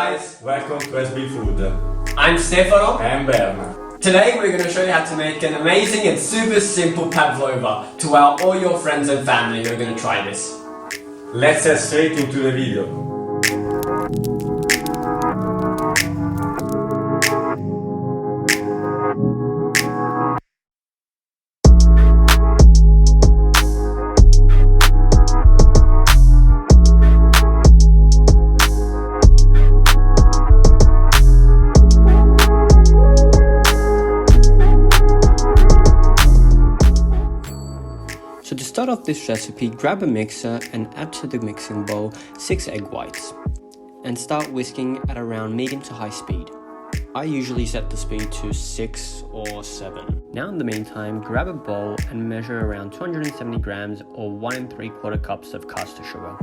guys! Welcome to SB Food. I'm Stefano. And Berna. Today we're going to show you how to make an amazing and super simple pavlova to wow all your friends and family who are going to try this. Let's get straight into the video. So to start off this recipe, grab a mixer and add to the mixing bowl 6 egg whites and start whisking at around medium to high speed. I usually set the speed to 6 or 7. Now in the meantime, grab a bowl and measure around 270 grams or 1 3/4 cups of caster sugar.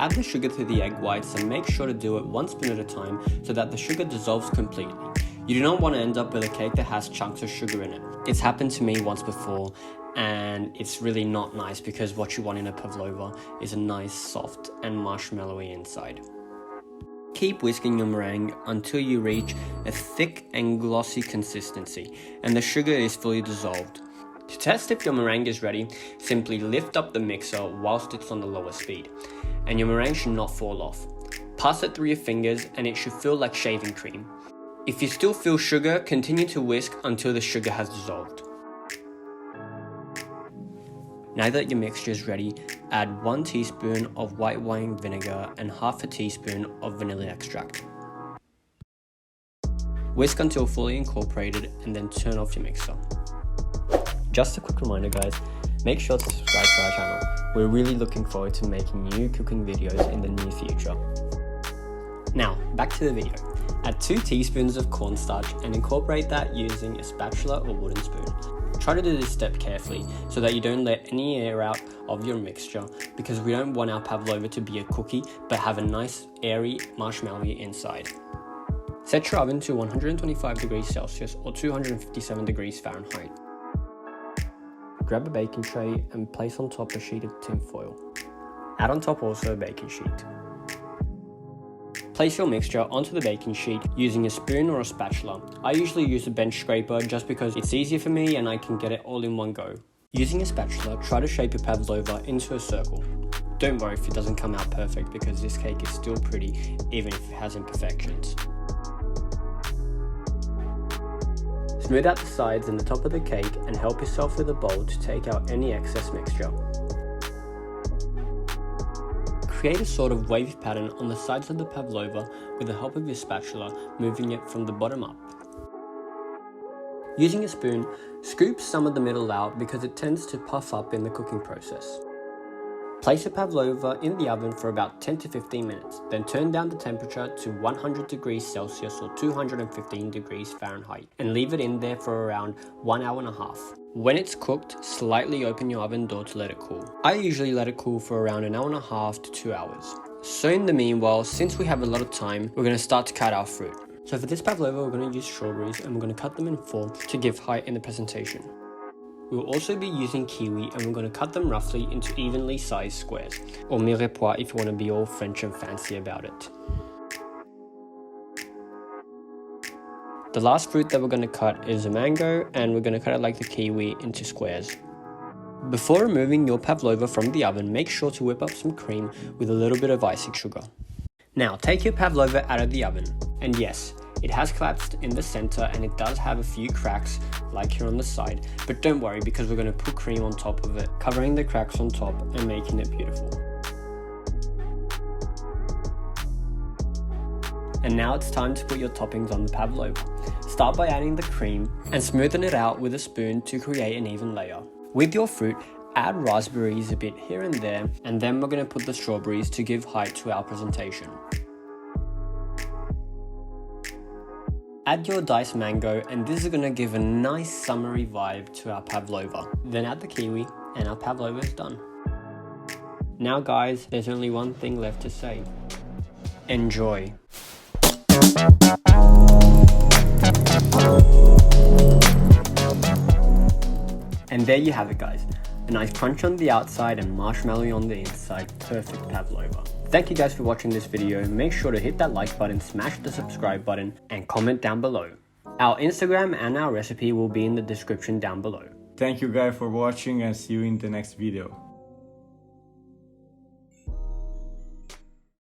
Add the sugar to the egg whites and make sure to do it 1 spoon at a time so that the sugar dissolves completely. You do not want to end up with a cake that has chunks of sugar in it. It's happened to me once before, and it's really not nice because what you want in a pavlova is a nice soft and marshmallowy inside. Keep whisking your meringue until you reach a thick and glossy consistency and the sugar is fully dissolved. To test if your meringue is ready, simply lift up the mixer whilst it's on the lower speed, and your meringue should not fall off. Pass it through your fingers and it should feel like shaving cream. If you still feel sugar, continue to whisk until the sugar has dissolved. Now that your mixture is ready, add 1 teaspoon of white wine vinegar and half a teaspoon of vanilla extract. Whisk until fully incorporated and then turn off your mixer. Just a quick reminder guys, make sure to subscribe to our channel. We're really looking forward to making new cooking videos in the near future. Now, back to the video. Add 2 teaspoons of cornstarch and incorporate that using a spatula or wooden spoon. Try to do this step carefully so that you don't let any air out of your mixture, because we don't want our pavlova to be a cookie but have a nice airy marshmallowy inside. Set your oven to 125 degrees Celsius or 257 degrees Fahrenheit. Grab a baking tray and place on top a sheet of tin foil. Add on top also a baking sheet. Place your mixture onto the baking sheet using a spoon or a spatula. I usually use a bench scraper just because it's easier for me and I can get it all in one go. Using a spatula, try to shape your pavlova into a circle. Don't worry if it doesn't come out perfect because this cake is still pretty even if it has imperfections. Smooth out the sides and the top of the cake and help yourself with a bowl to take out any excess mixture. Create a sort of wavy pattern on the sides of the pavlova with the help of your spatula, moving it from the bottom up. Using a spoon, scoop some of the middle out because it tends to puff up in the cooking process. Place your pavlova in the oven for about 10 to 15 minutes, then turn down the temperature to 100 degrees Celsius or 215 degrees Fahrenheit and leave it in there for around 1 hour and a half. When it's cooked, slightly open your oven door to let it cool. I usually let it cool for around 1 hour and a half to 2 hours. So in the meanwhile, since we have a lot of time, we're going to start to cut our fruit. So for this pavlova, we're going to use strawberries and we're going to cut them in 4 to give height in the presentation. We'll also be using kiwi and we're going to cut them roughly into evenly sized squares, or mirepoix if you want to be all French and fancy about it. The last fruit that we're going to cut is a mango, and we're going to cut it like the kiwi into squares. Before removing your pavlova from the oven, make sure to whip up some cream with a little bit of icing sugar. Now take your pavlova out of the oven, and yes, it has collapsed in the center and it does have a few cracks like here on the side, but don't worry because we're going to put cream on top of it, covering the cracks on top and making it beautiful. And now it's time to put your toppings on the pavlova. Start by adding the cream and smoothing it out with a spoon to create an even layer. With your fruit, add raspberries a bit here and there, and then we're going to put the strawberries to give height to our presentation. Add your diced mango, and this is going to give a nice summery vibe to our pavlova. Then add the kiwi and our pavlova is done. Now guys, there's only one thing left to say. Enjoy! And there you have it guys, A nice crunch on the outside and marshmallow on the inside. Perfect pavlova. Thank you guys for watching this video. Make sure to hit that like button, smash the subscribe button, and comment down below. Our Instagram and our recipe will be in the description down below. Thank you guys for watching and see you in the next video.